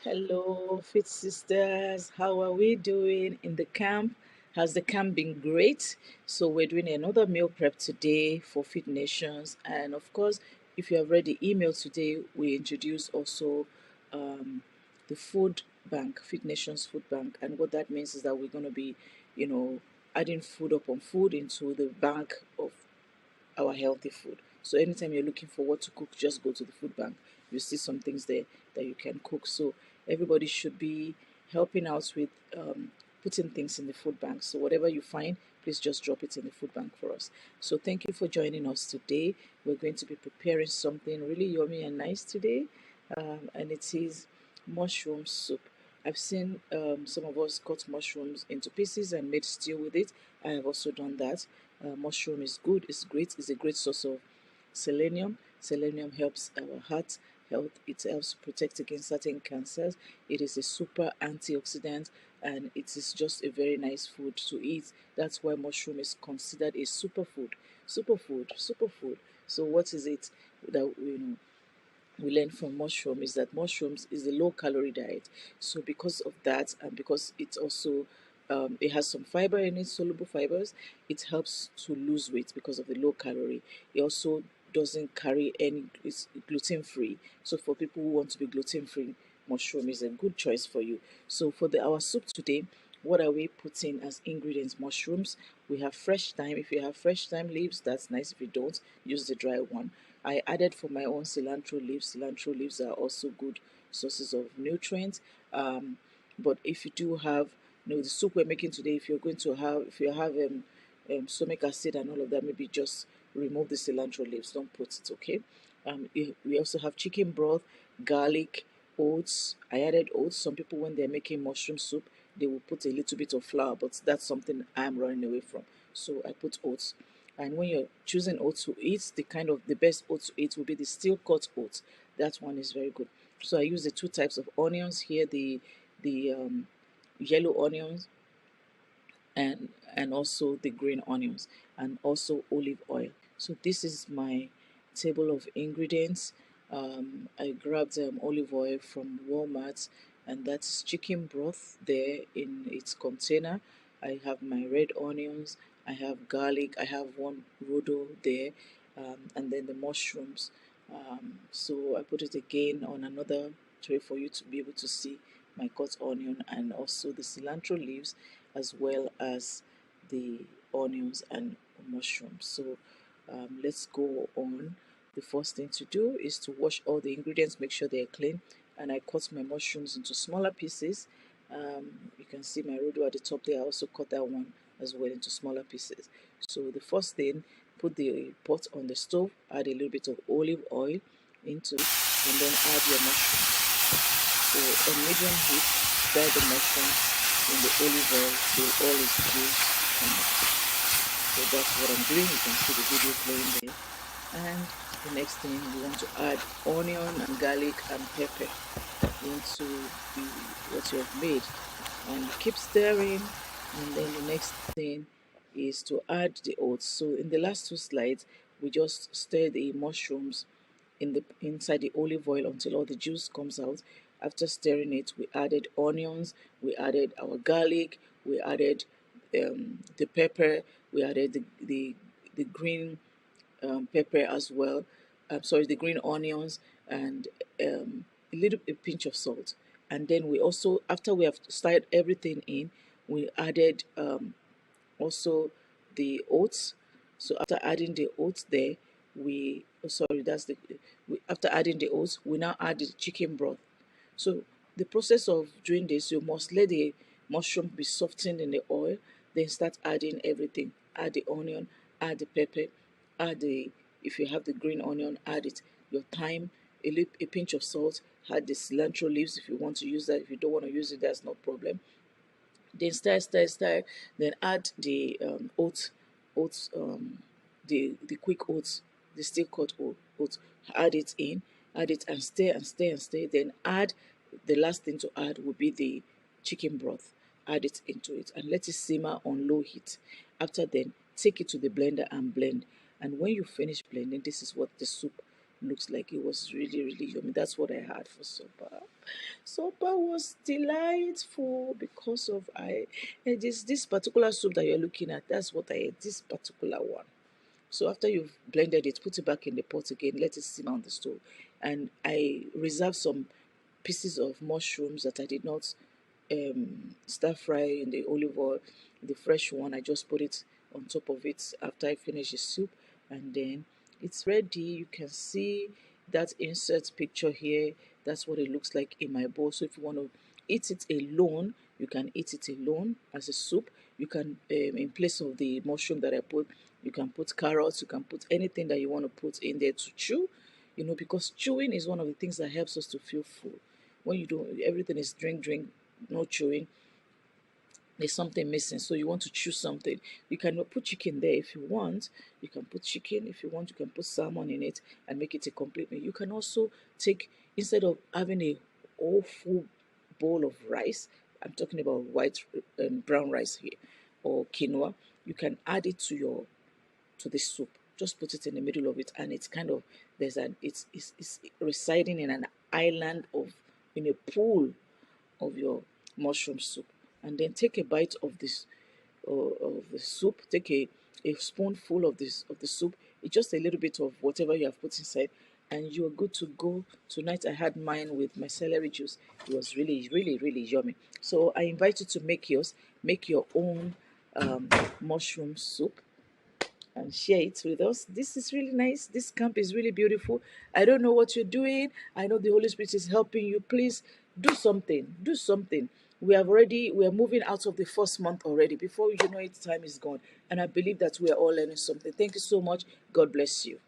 Hello, fit sisters. How are we doing in the camp? Has the camp been great? So, we're doing another meal prep today for Fit Nations. And of course, if you have read the email today, we introduce also um, the food bank, Fit Nations Food Bank. And what that means is that we're going to be, adding food upon food into the bank of our healthy food. So anytime you're looking for what to cook, just go to the food bank. You see some things there that you can cook. So everybody should be helping out with putting things in the food bank. So whatever you find, please just drop it in the food bank for us. So thank you for joining us today. We're going to be preparing something really yummy and nice today, and it is mushroom soup. I've seen some of us cut mushrooms into pieces and made stew with it. I have also done that. Mushroom is good, it's great, it's a great source of selenium. Selenium helps our heart health, it helps protect against certain cancers. It is a super antioxidant and it is just a very nice food to eat. That's why mushroom is considered a superfood. Superfood, superfood. So, what is it that we learn from mushroom is that mushrooms is a low calorie diet. So because of that, and because it also it has some fiber in it, soluble fibers, it helps to lose weight because of the low calorie. It also doesn't carry any, it's gluten free. So for people who want to be gluten free, mushroom is a good choice for you. So for our soup today, what are we putting as ingredients? Mushrooms. We have fresh thyme. If you have fresh thyme leaves, that's nice. If you don't, use the dry one. I added for my own cilantro leaves. Cilantro leaves are also good sources of nutrients. But if you do have, the soup we're making today, if you have stomach acid and all of that, maybe just remove the cilantro leaves. Don't put it, okay? We also have chicken broth, garlic, oats. I added oats. Some people, when they're making mushroom soup, they will put a little bit of flour, but that's something I'm running away from. So I put oats. And when you're choosing oats to eat, the best oats to eat will be the steel cut oats. That one is very good. So I use the two types of onions here, the yellow onions and also the green onions, and also olive oil. So this is my table of ingredients. I grabbed olive oil from Walmart, and that's chicken broth there in its container. I have my red onions, I have garlic, I have one rodo there, and then the mushrooms. So I put it again on another tray for you to be able to see my cut onion and also the cilantro leaves, as well as the onions and mushrooms. So let's go on. The first thing to do is to wash all the ingredients, make sure they're clean. And I cut my mushrooms into smaller pieces. You can see my rodo at the top there. I also cut that one as well into smaller pieces. So the first thing, put the pot on the stove, add a little bit of olive oil into it, and then add your mushrooms. So on medium heat, fry the mushrooms in the olive oil till all is juice come out. So that's what I'm doing. You can see the video playing there. And the next thing, you want to add onion and garlic and pepper into what you have made, and keep stirring. And then the next thing is to add the oats. So in the last two slides, we just stir the mushrooms inside the olive oil until all the juice comes out. After stirring it, we added onions, we added our garlic, we added the pepper, we added the green pepper as well. Sorry, the green onions, and a pinch of salt. And then we also, after we have stirred everything in, we added also the oats. So after adding the oats there, after adding the oats, we now add the chicken broth. So the process of doing this, you must let the mushroom be softened in the oil, then start adding everything. Add the onion, add the pepper, add the if you have the green onion, add it. Your thyme, a pinch of salt, add the cilantro leaves if you want to use that. If you don't want to use it, that's no problem. Then stir, stir, stir. Then add the oats, the quick oats, the steel cut oats. Add it in, add it and stir and stir and stir. Then add the last thing to add will be the chicken broth. Add it into it and let it simmer on low heat. After then, take it to the blender and blend. And when you finish blending, this is what the soup looks like. It was really, really yummy. That's what I had for supper. supper was delightful because of this particular soup that you're looking at. That's what I ate, this particular one. So after you've blended it, put it back in the pot again, let it simmer on the stove. And I reserved some pieces of mushrooms that I did not stir fry in the olive oil, the fresh one. I just put it on top of it after I finish the soup, and then it's ready. You can see that insert picture here. That's what it looks like in my bowl. So if you want to eat it alone, you can eat it alone as a soup. You can, in place of the mushroom that I put, you can put carrots, you can put anything that you want to put in there to chew, because chewing is one of the things that helps us to feel full. When you don't, everything is drink, drink, no chewing, there's something missing. So you want to choose something. You can put chicken there if you want. You can put chicken if you want. You can put salmon in it and make it a complete meal. You can also take, instead of having a whole full bowl of rice, I'm talking about white and brown rice here, or quinoa, you can add it to the soup. Just put it in the middle of it, and it's kind of, it's residing in an island of, in a pool of your mushroom soup. And then take a bite of the soup. Take a spoonful of the soup. It's just a little bit of whatever you have put inside, and you're good to go. Tonight I had mine with my celery juice. It was really, really, really yummy. So I invite you to make yours. Make your own mushroom soup and share it with us. This is really nice. This camp is really beautiful. I don't know what you're doing. I know the Holy Spirit is helping you. Please do something. Do something. We are moving out of the first month already. Before you know it, time is gone. And I believe that we are all learning something. Thank you so much. God bless you.